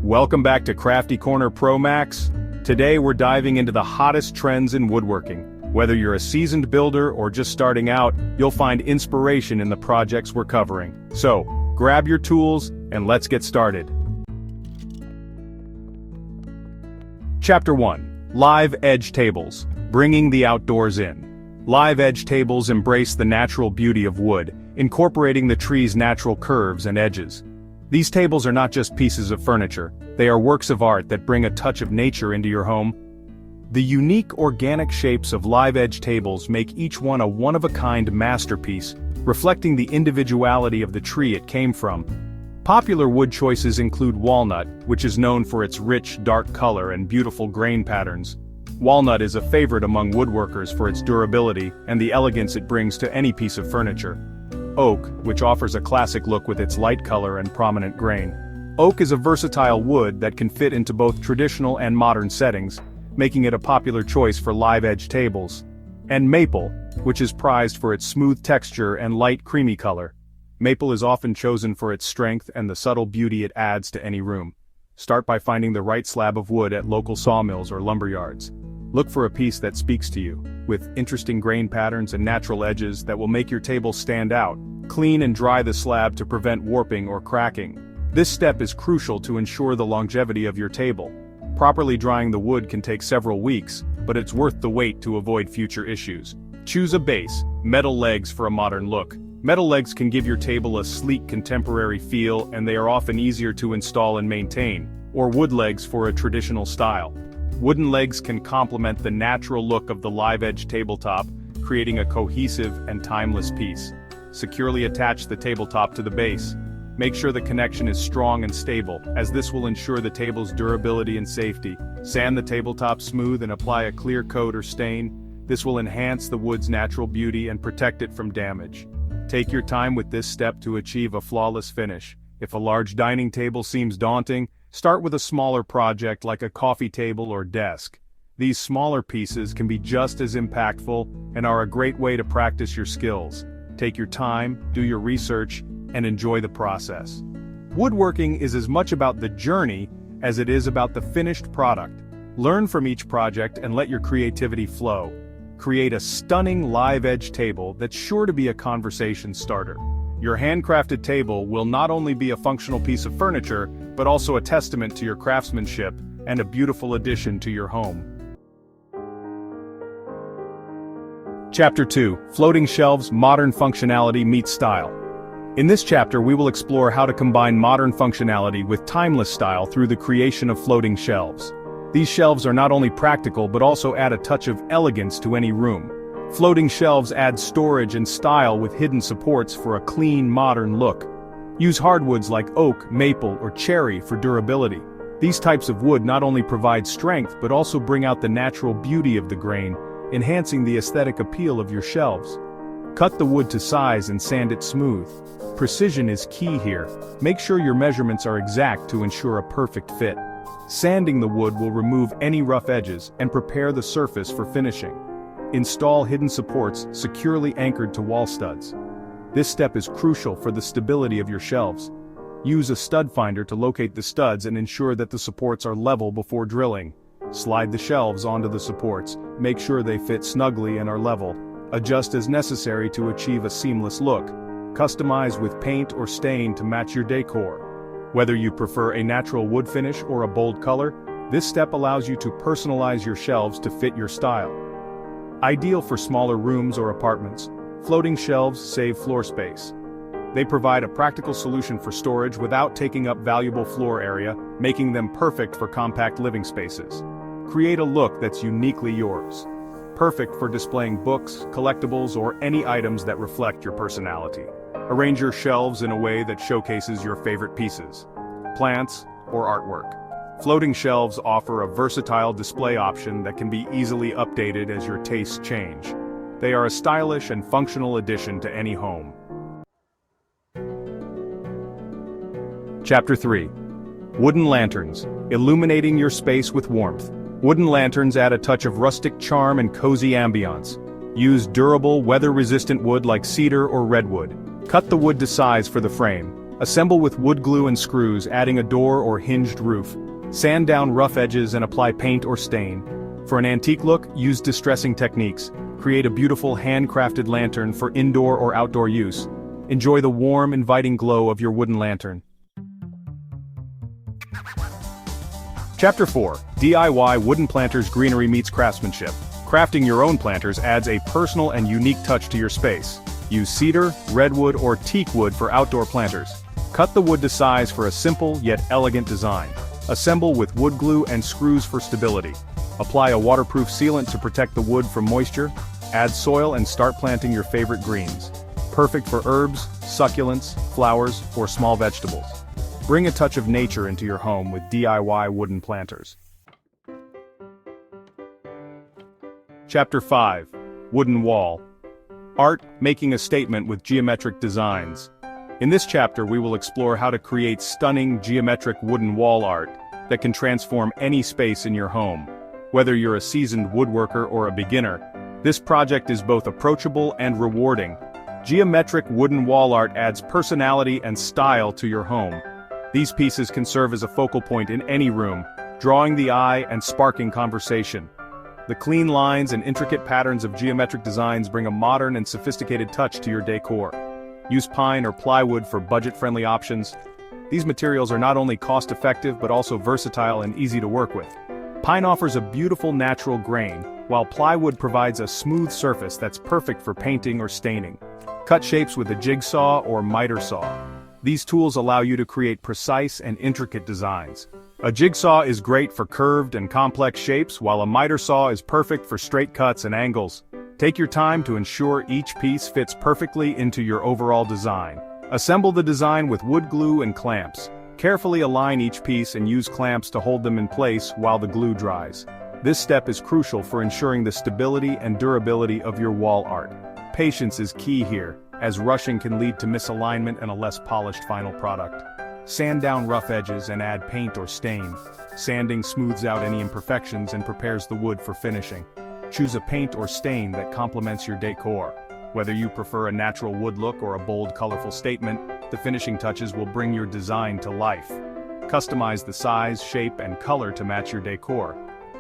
Welcome back to Crafty Corner Pro Max. Today we're diving into the hottest trends in woodworking. Whether you're a seasoned builder or just starting out, you'll find inspiration in the projects we're covering. So, grab your tools and let's get started. Chapter 1. Live Edge Tables. Bringing the outdoors in. Live edge tables embrace the natural beauty of wood, incorporating the tree's natural curves and edges. These tables are not just pieces of furniture, they are works of art that bring a touch of nature into your home. The unique organic shapes of live edge tables make each one a one-of-a-kind masterpiece, reflecting the individuality of the tree it came from. Popular wood choices include walnut, which is known for its rich, dark color and beautiful grain patterns. Walnut is a favorite among woodworkers for its durability and the elegance it brings to any piece of furniture. Oak, which offers a classic look with its light color and prominent grain. Oak is a versatile wood that can fit into both traditional and modern settings, making it a popular choice for live edge tables. And maple, which is prized for its smooth texture and light creamy color. Maple is often chosen for its strength and the subtle beauty it adds to any room. Start by finding the right slab of wood at local sawmills or lumberyards. Look for a piece that speaks to you, with interesting grain patterns and natural edges that will make your table stand out. Clean and dry the slab to prevent warping or cracking. This step is crucial to ensure the longevity of your table. Properly drying the wood can take several weeks, but it's worth the wait to avoid future issues. Choose a base, metal legs for a modern look. Metal legs can give your table a sleek contemporary feel, and they are often easier to install and maintain, or wood legs for a traditional style. Wooden legs can complement the natural look of the live edge tabletop, creating a cohesive and timeless piece. Securely attach the tabletop to the base. Make sure the connection is strong and stable, as this will ensure the table's durability and safety. Sand the tabletop smooth and apply a clear coat or stain. This will enhance the wood's natural beauty and protect it from damage. Take your time with this step to achieve a flawless finish. If a large dining table seems daunting, start with a smaller project like a coffee table or desk. These smaller pieces can be just as impactful and are a great way to practice your skills. Take your time, do your research, and enjoy the process. Woodworking is as much about the journey as it is about the finished product. Learn from each project and let your creativity flow. Create a stunning live edge table that's sure to be a conversation starter. Your handcrafted table will not only be a functional piece of furniture, but also a testament to your craftsmanship and a beautiful addition to your home. Chapter 2. Floating Shelves, Modern Functionality Meets Style. In this chapter we will explore how to combine modern functionality with timeless style through the creation of floating shelves. These shelves are not only practical but also add a touch of elegance to any room. Floating shelves add storage and style with hidden supports for a clean, modern look. Use hardwoods like oak, maple, or cherry for durability. These types of wood not only provide strength but also bring out the natural beauty of the grain, enhancing the aesthetic appeal of your shelves. Cut the wood to size and sand it smooth. Precision is key here. Make sure your measurements are exact to ensure a perfect fit. Sanding the wood will remove any rough edges and prepare the surface for finishing. Install hidden supports securely anchored to wall studs. This step is crucial for the stability of your shelves. Use a stud finder to locate the studs and ensure that the supports are level before drilling. Slide the shelves onto the supports, make sure they fit snugly and are level. Adjust as necessary to achieve a seamless look. Customize with paint or stain to match your decor. Whether you prefer a natural wood finish or a bold color, this step allows you to personalize your shelves to fit your style. Ideal for smaller rooms or apartments, floating shelves save floor space. They provide a practical solution for storage without taking up valuable floor area, making them perfect for compact living spaces. Create a look that's uniquely yours. Perfect for displaying books, collectibles, or any items that reflect your personality. Arrange your shelves in a way that showcases your favorite pieces, plants, or artwork. Floating shelves offer a versatile display option that can be easily updated as your tastes change. They are a stylish and functional addition to any home. Chapter 3. Wooden Lanterns, Illuminating Your Space with Warmth. Wooden lanterns add a touch of rustic charm and cozy ambiance. Use durable, weather-resistant wood like cedar or redwood. Cut the wood to size for the frame. Assemble with wood glue and screws, adding a door or hinged roof. Sand down rough edges and apply paint or stain. For an antique look, use distressing techniques. Create a beautiful handcrafted lantern for indoor or outdoor use. Enjoy the warm, inviting glow of your wooden lantern. Chapter 4. DIY Wooden Planters. Greenery meets craftsmanship. Crafting your own planters adds a personal and unique touch to your space. Use cedar, redwood, or teak wood for outdoor planters. Cut the wood to size for a simple yet elegant design. Assemble with wood glue and screws for stability. Apply a waterproof sealant to protect the wood from moisture. Add soil and start planting your favorite greens. Perfect for herbs, succulents, flowers, or small vegetables. Bring a touch of nature into your home with DIY wooden planters. Chapter 5. Wooden Wall. Art, making a statement with geometric designs. In this chapter we will explore how to create stunning geometric wooden wall art that can transform any space in your home. Whether you're a seasoned woodworker or a beginner, this project is both approachable and rewarding. Geometric wooden wall art adds personality and style to your home. These pieces can serve as a focal point in any room, drawing the eye and sparking conversation. The clean lines and intricate patterns of geometric designs bring a modern and sophisticated touch to your decor. Use pine or plywood for budget-friendly options. These materials are not only cost-effective but also versatile and easy to work with. Pine offers a beautiful natural grain, while plywood provides a smooth surface that's perfect for painting or staining. Cut shapes with a jigsaw or miter saw. These tools allow you to create precise and intricate designs. A jigsaw is great for curved and complex shapes, while a miter saw is perfect for straight cuts and angles. Take your time to ensure each piece fits perfectly into your overall design. Assemble the design with wood glue and clamps. Carefully align each piece and use clamps to hold them in place while the glue dries. This step is crucial for ensuring the stability and durability of your wall art. Patience is key here, as rushing can lead to misalignment and a less polished final product. Sand down rough edges and add paint or stain. Sanding smooths out any imperfections and prepares the wood for finishing. Choose a paint or stain that complements your decor. Whether you prefer a natural wood look or a bold, colorful statement, the finishing touches will bring your design to life. Customize the size, shape, and color to match your decor.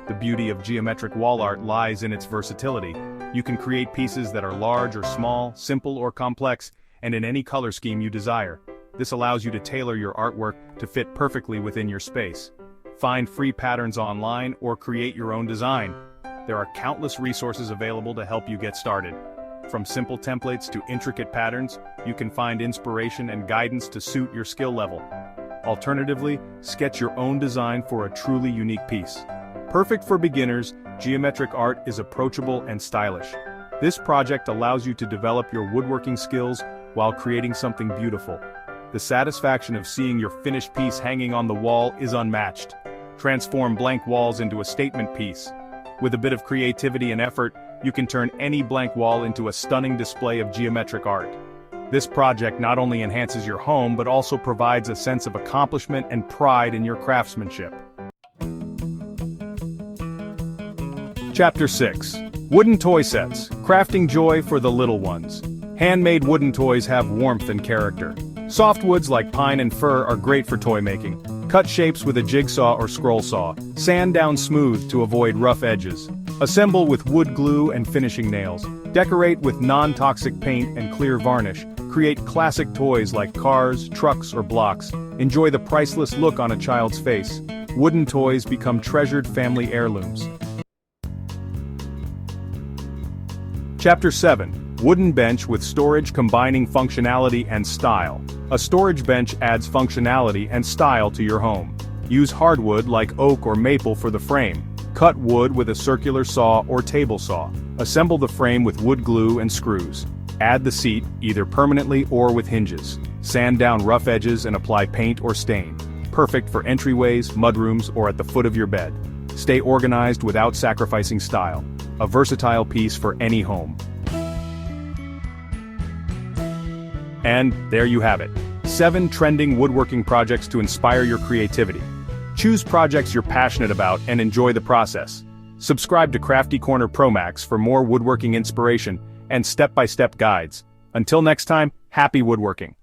The beauty of geometric wall art lies in its versatility. You can create pieces that are large or small, simple or complex, and in any color scheme you desire. This allows you to tailor your artwork to fit perfectly within your space. Find free patterns online or create your own design. There are countless resources available to help you get started. From simple templates to intricate patterns, you can find inspiration and guidance to suit your skill level. Alternatively, sketch your own design for a truly unique piece. Perfect for beginners, geometric art is approachable and stylish. This project allows you to develop your woodworking skills while creating something beautiful. The satisfaction of seeing your finished piece hanging on the wall is unmatched. Transform blank walls into a statement piece. With a bit of creativity and effort, you can turn any blank wall into a stunning display of geometric art. This project not only enhances your home but also provides a sense of accomplishment and pride in your craftsmanship. Chapter 6. Wooden Toy Sets. Crafting joy for the little ones. Handmade wooden toys have warmth and character. Soft woods like pine and fir are great for toy making. Cut shapes with a jigsaw or scroll saw. Sand down smooth to avoid rough edges. Assemble with wood glue and finishing nails. Decorate with non-toxic paint and clear varnish. Create classic toys like cars, trucks, or blocks. Enjoy the priceless look on a child's face. Wooden toys become treasured family heirlooms. Chapter 7. Wooden bench with storage combining functionality and style. A storage bench adds functionality and style to your home. Use hardwood like oak or maple for the frame. Cut wood with a circular saw or table saw. Assemble the frame with wood glue and screws. Add the seat, either permanently or with hinges. Sand down rough edges and apply paint or stain. Perfect for entryways, mudrooms, or at the foot of your bed. Stay organized without sacrificing style. A versatile piece for any home. And there you have it. 7 trending woodworking projects to inspire your creativity. Choose projects you're passionate about and enjoy the process. Subscribe to Crafty Corner Pro Max for more woodworking inspiration and step-by-step guides. Until next time, happy woodworking.